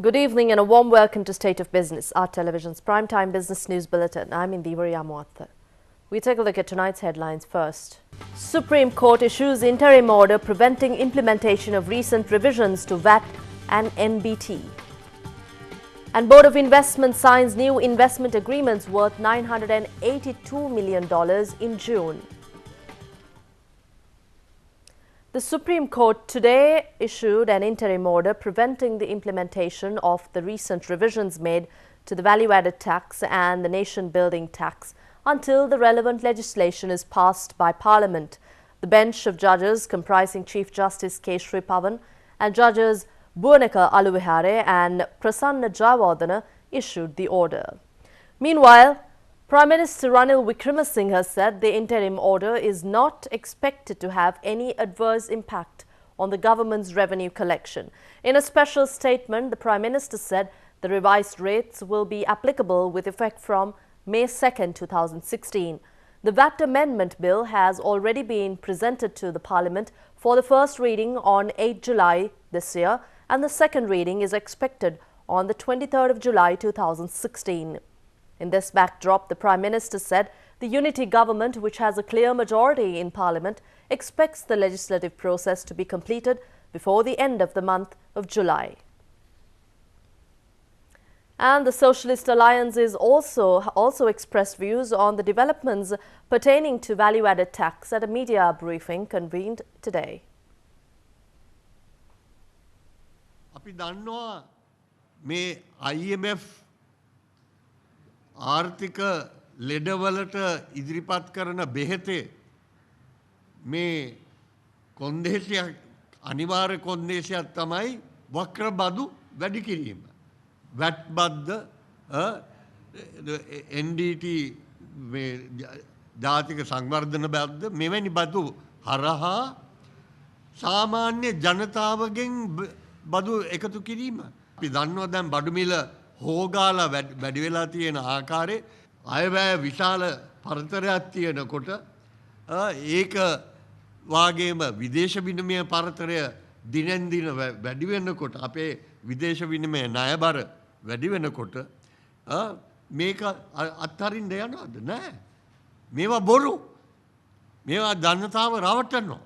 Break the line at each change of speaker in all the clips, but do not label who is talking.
Good evening and a warm welcome to State of Business, our television's primetime business news bulletin. I'm Indivari Amwatha. We take a look at tonight's headlines first. Supreme Court issues interim order preventing implementation of recent revisions to VAT and NBT. And Board of Investment signs new investment agreements worth $982 million in June. The Supreme Court today issued an interim order preventing the implementation of the recent revisions made to the value-added tax and the nation-building tax until the relevant legislation is passed by Parliament. The bench of judges comprising Chief Justice K. Sripavan and Judges Bhuwaneka Aluvihare and Prasanna Jayawardena issued the order. Meanwhile, Prime Minister Ranil Wickremesinghe said the interim order is not expected to have any adverse impact on the government's revenue collection. In a special statement, the Prime Minister said the revised rates will be applicable with effect from May 2, 2016. The VAT Amendment Bill has already been presented to the Parliament for the first reading on 8 July this year, and the second reading is expected on the 23rd of July 2016. In this backdrop, the Prime Minister said the unity government, which has a clear majority in Parliament, expects the legislative process to be completed before the end of the month of July. And the Socialist Alliance is also expressed views on the developments pertaining to value-added tax at a media briefing convened today.
අපි දන්නවා මේ IMF ආර්ථික ලෙඩවලට ඉදිරිපත් කරන බෙහෙතේ මේ කොන්දේසියක් අනිවාර්ය කොන්දේසියක් තමයි වක්‍ර බදු වැඩි කිරීම. වැට් බද්ද NDT මේ ජාතික සංවර්ධන බද්ද මෙවැනි බදු හරහා සාමාන්‍ය ජනතාවගෙන් බදු එකතු කිරීම. අපි දන්නවා දැන් බඩු මිල හෝගාලා වැඩි වෙලා තියෙන ආකාරයේ අයවැය විශාල පරතරයක් තියෙනකොට ඒක වාගේම විදේශ විනිමය පරතරය දිනෙන් දින වැඩි වෙනකොට අපේ විදේශ විනිමය ණයබර වැඩි වෙනකොට මේක අත්හරින්න යනවද නැහැ. මේවා බොරු. මේවා ජනතාව රවටනවා.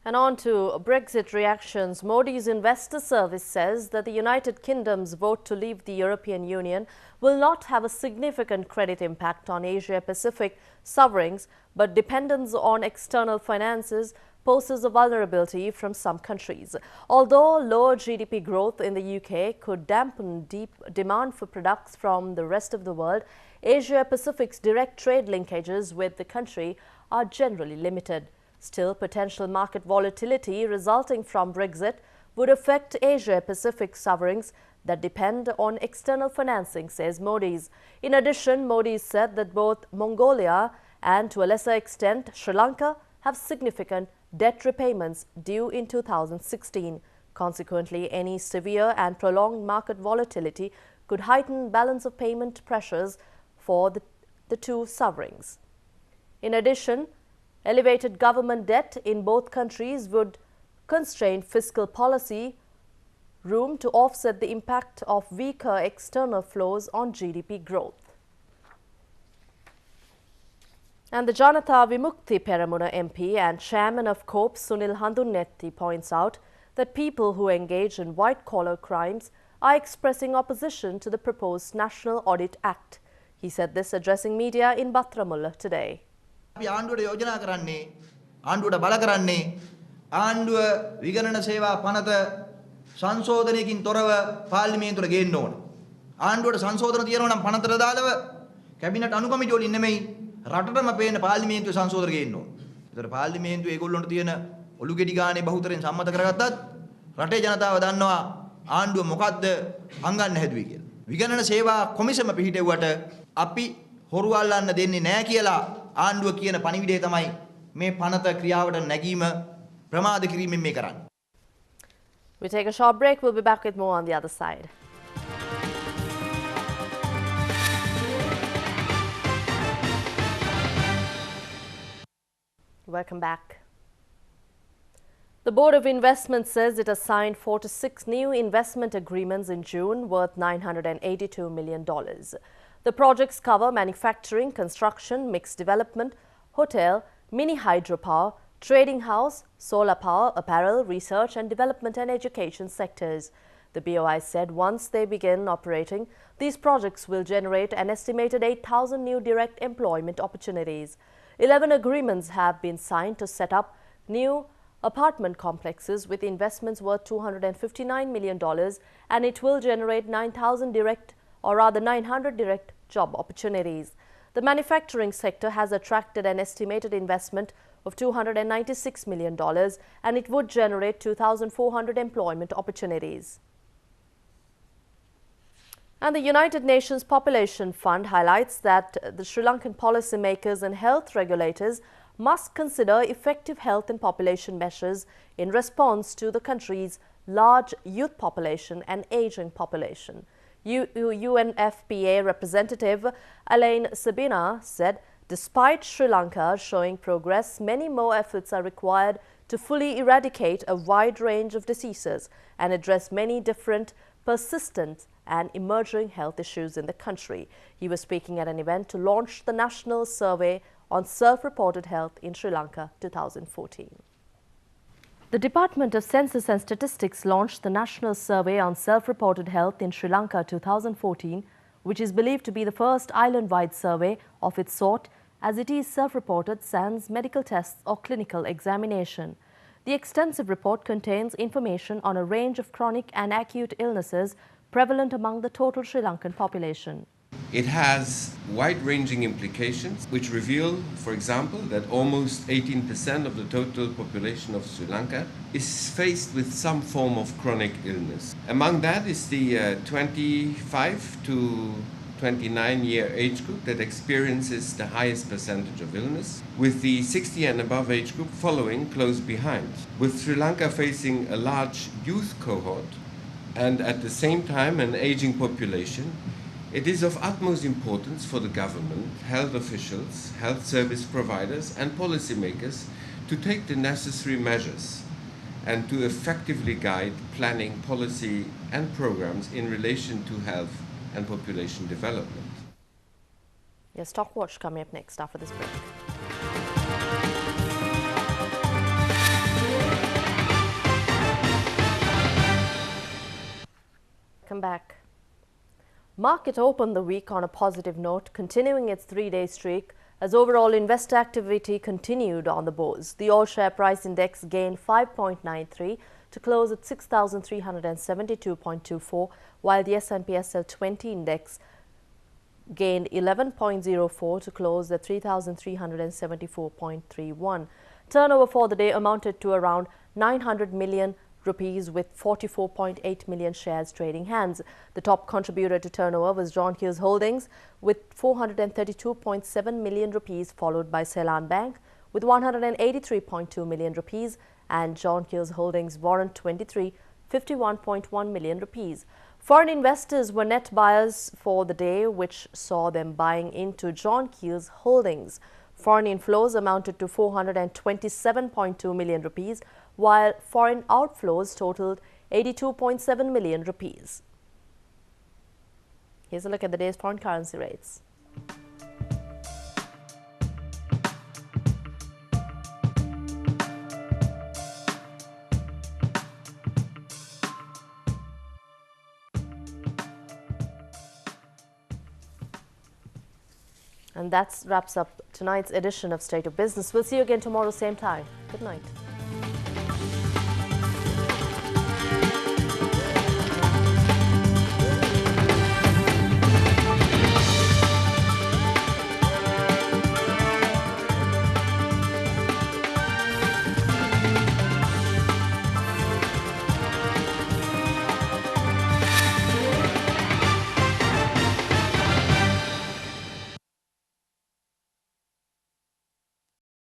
And on to Brexit reactions. Modi's Investor Service says that the United Kingdom's vote to leave the European Union will not have a significant credit impact on Asia-Pacific sovereigns, but dependence on external finances poses a vulnerability from some countries. Although lower GDP growth in the UK could dampen deep demand for products from the rest of the world, Asia-Pacific's direct trade linkages with the country are generally limited. Still, potential market volatility resulting from Brexit would affect Asia-Pacific sovereigns that depend on external financing, says Modi's. In addition, Modi said that both Mongolia and, to a lesser extent, Sri Lanka have significant debt repayments due in 2016. Consequently, any severe and prolonged market volatility could heighten balance of payment pressures for the two sovereigns. In addition, elevated government debt in both countries would constrain fiscal policy room to offset the impact of weaker external flows on GDP growth. And the Janata Vimukthi Peramuna MP and chairman of COPE Sunil Handunnetti points out that people who engage in white-collar crimes are expressing opposition to the proposed National Audit Act. He said this addressing media in Batramulla today.
අපි ආණ්ඩුවට යෝජනා කරන්නේ ආණ්ඩුවට බල කරන්නේ ආණ්ඩුව විගණන සේවා පනත සංශෝධනයකින් තොරව පාර්ලිමේන්තුවට ගේන්න ඕන. ආණ්ඩුවට සංශෝධන තියෙනවා නම් පනතට දාලව කැබිනට් අනුකමිටු වලින් නෙමෙයි රටටම පේන පාර්ලිමේන්තුවේ සංශෝධන ගේන්න ඕන. ඒතර පාර්ලිමේන්තුවේ ඒගොල්ලන්ට තියෙන ඔලු ගෙඩි ගානේ බහුතරෙන් සම්මත කරගත්තත් රටේ ජනතාව දන්නවා ආණ්ඩුව මොකද්ද හංගන්න හැදුවේ කියලා. විගණන සේවා කොමිසම පිහිටෙව්වට අපි හොරු අල්ලන්න දෙන්නේ නැහැ කියලා ආණ්ඩුව කියන පණිවිඩය තමයි මේ පනත ක්‍රියාවට නැගීම ප්‍රමාද කිරීමෙන් මේ කරන්නේ.
We take a short break. We'll be back with more on the other side. Welcome back. The Board of Investment says it has signed 46 new investment agreements in June worth $982 million. The projects cover manufacturing, construction, mixed development, hotel, mini hydropower, trading house, solar power, apparel, research and development and education sectors. The BOI said once they begin operating, these projects will generate an estimated 8,000 new direct employment opportunities. 11 agreements have been signed to set up new apartment complexes with investments worth $259 million, and it will generate 900 direct job opportunities. The manufacturing sector has attracted an estimated investment of $296 million, and it would generate 2,400 employment opportunities. And the United Nations Population Fund highlights that the Sri Lankan policymakers and health regulators must consider effective health and population measures in response to the country's large youth population and aging population. UNFPA representative Elaine Sabina said, despite Sri Lanka showing progress, many more efforts are required to fully eradicate a wide range of diseases and address many different, persistent and emerging health issues in the country. He was speaking at an event to launch the National Survey on Self-Reported Health in Sri Lanka 2014. The Department of Census and Statistics launched the National Survey on Self-Reported Health in Sri Lanka 2014, which is believed to be the first island-wide survey of its sort, as it is self-reported sans medical tests or clinical examination. The extensive report contains information on a range of chronic and acute illnesses prevalent among the total Sri Lankan population.
It has wide-ranging implications which reveal, for example, that almost 18% of the total population of Sri Lanka is faced with some form of chronic illness. Among that is the 25 to 29-year age group that experiences the highest percentage of illness, with the 60 and above age group following close behind. With Sri Lanka facing a large youth cohort and at the same time an aging population, it is of utmost importance for the government, health officials, health service providers and policymakers to take the necessary measures and to effectively guide planning, policy and programs in relation to health and population development.
Yes, Stock Watch coming up next after this break. Come back. Market opened the week on a positive note, continuing its three-day streak as overall investor activity continued on the bourse. The all-share price index gained 5.93 to close at 6,372.24, while the S&P SL 20 index gained 11.04 to close at 3,374.31. Turnover for the day amounted to around 900 million rupees with 44.8 million shares trading hands. The top contributor to turnover was John Keells Holdings with 432.7 million rupees, followed by Ceylon Bank with 183.2 million rupees and John Keells Holdings Warrant 23, 51.1 million rupees. Foreign investors were net buyers for the day, which saw them buying into John Keells Holdings. Foreign inflows amounted to 427.2 million rupees, while foreign outflows totaled 82.7 million rupees. Here's a look at the day's foreign currency rates. And that wraps up tonight's edition of State of Business. We'll see you again tomorrow, same time. Good night.